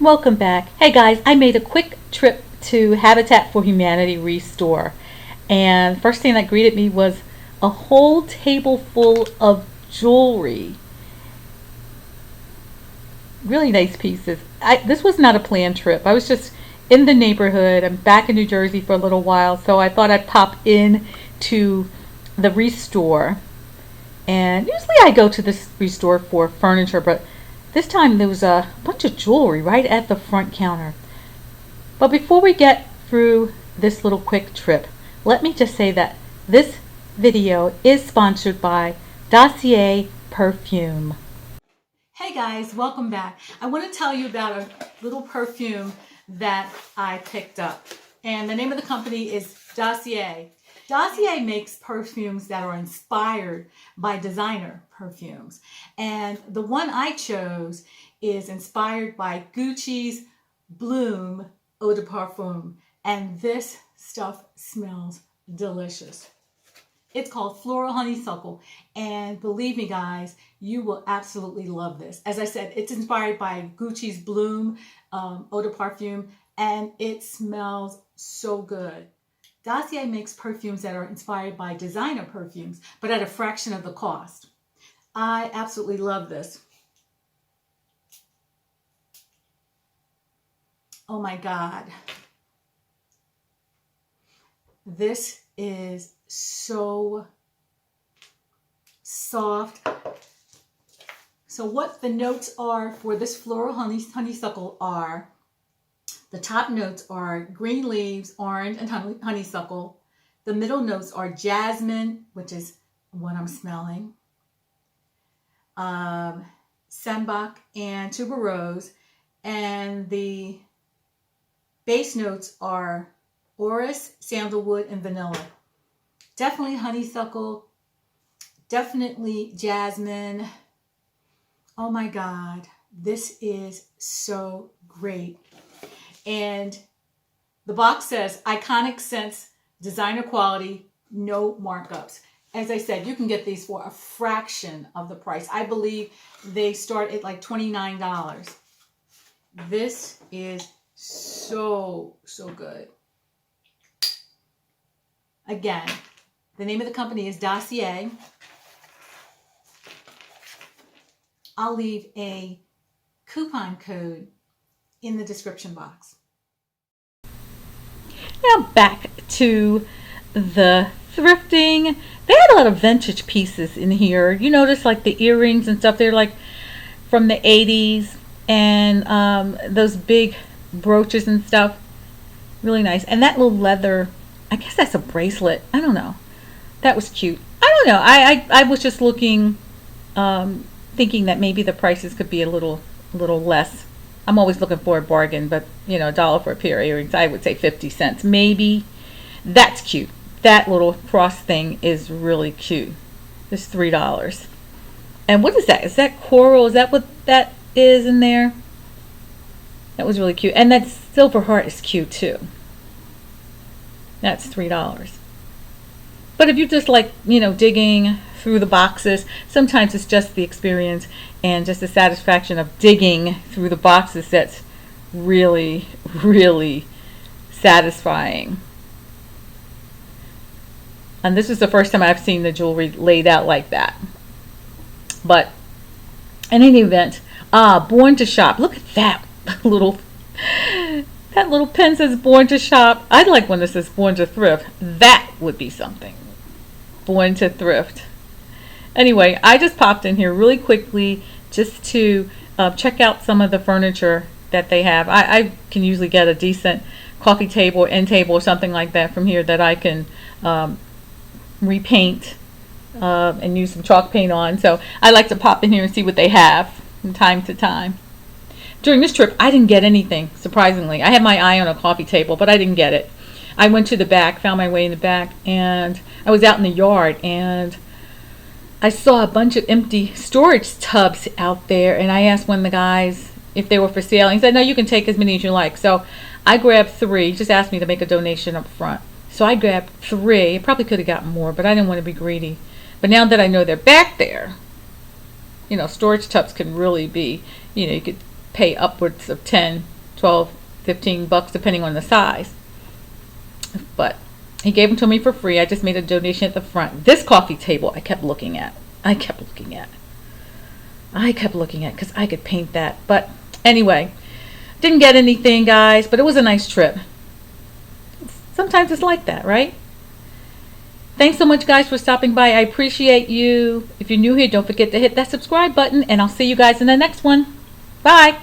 Welcome back. Hey guys, I made a quick trip to Habitat for Humanity Restore, and first thing that greeted me was a whole table full of jewelry. Really nice pieces. This was not a planned trip. I was just in the neighborhood. I'm back in New Jersey for a little while, so I thought I'd pop in to the Restore. And usually I go to this Restore for furniture, but this time there was a bunch of jewelry right at the front counter. But before we get through this little quick trip, let me just say that this video is sponsored by Dossier Perfume. Hey guys, welcome back. I want to tell you about a little perfume that I picked up. And the name of the company is Dossier. Dossier makes perfumes that are inspired by designer perfumes. And the one I chose is inspired by Gucci's Bloom Eau de Parfum. And this stuff smells delicious. It's called Floral Honeysuckle. And believe me guys, you will absolutely love this. As I said, it's inspired by Gucci's Bloom Eau de Parfum. And it smells so good. Dossier makes perfumes that are inspired by designer perfumes, but at a fraction of the cost. I absolutely love this. Oh my God. This is so soft. So what the notes are for this floral honeysuckle are, the top notes are green leaves, orange, and honeysuckle. The middle notes are jasmine, which is what I'm smelling, sambac, and tuberose. And the base notes are orris, sandalwood, and vanilla. Definitely honeysuckle, definitely jasmine. Oh my God, this is so great. And the box says, iconic scents, designer quality, no markups. As I said, you can get these for a fraction of the price. I believe they start at like $29. This is so good. Again, the name of the company is Dossier. I'll leave a coupon code in the description box. Now back to the thrifting. They had a lot of vintage pieces in here. You notice like the earrings and stuff, they're like from the 80s, and those big brooches and stuff, really nice. And that little leather, I guess that's a bracelet, I don't know, that was cute. I don't know, I was just looking, thinking that maybe the prices could be a little less. I'm always looking for a bargain, but you know, $1 for a pair of earrings, I would say 50 cents maybe. That's cute. That little cross thing is really cute. It's $3. And what is that? Is that coral? Is that what that is in there? That was really cute. And that silver heart is cute too. That's $3. But if you just like, you know, digging through the boxes, sometimes it's just the experience and just the satisfaction of digging through the boxes that's really satisfying. And this is the first time I've seen the jewelry laid out like that. But in any event, Born to Shop. Look at that little pen says Born to Shop. I'd like one that says Born to Thrift. That would be something. Born to Thrift. Anyway, I just popped in here really quickly just to check out some of the furniture that they have. I can usually get a decent coffee table or end table or something like that from here that I can repaint and use some chalk paint on. So I like to pop in here and see what they have from time to time. During this trip, I didn't get anything, surprisingly. I had my eye on a coffee table, but I didn't get it. I went to the back, found my way in the back, and I was out in the yard, and I saw a bunch of empty storage tubs out there, and I asked one of the guys if they were for sale. He said, no, you can take as many as you like. So I grabbed 3. He just asked me to make a donation up front. So I grabbed 3. I probably could have gotten more, but I didn't want to be greedy. But now that I know they're back there, you know, storage tubs can really be, you know, you could pay upwards of 10, 12, 15 bucks depending on the size. But he gave them to me for free. I just made a donation at the front. This coffee table I kept looking at. I kept looking at because I could paint that. But anyway, didn't get anything, guys, but it was a nice trip. Sometimes it's like that, right? Thanks so much, guys, for stopping by. I appreciate you. If you're new here, don't forget to hit that subscribe button, and I'll see you guys in the next one. Bye.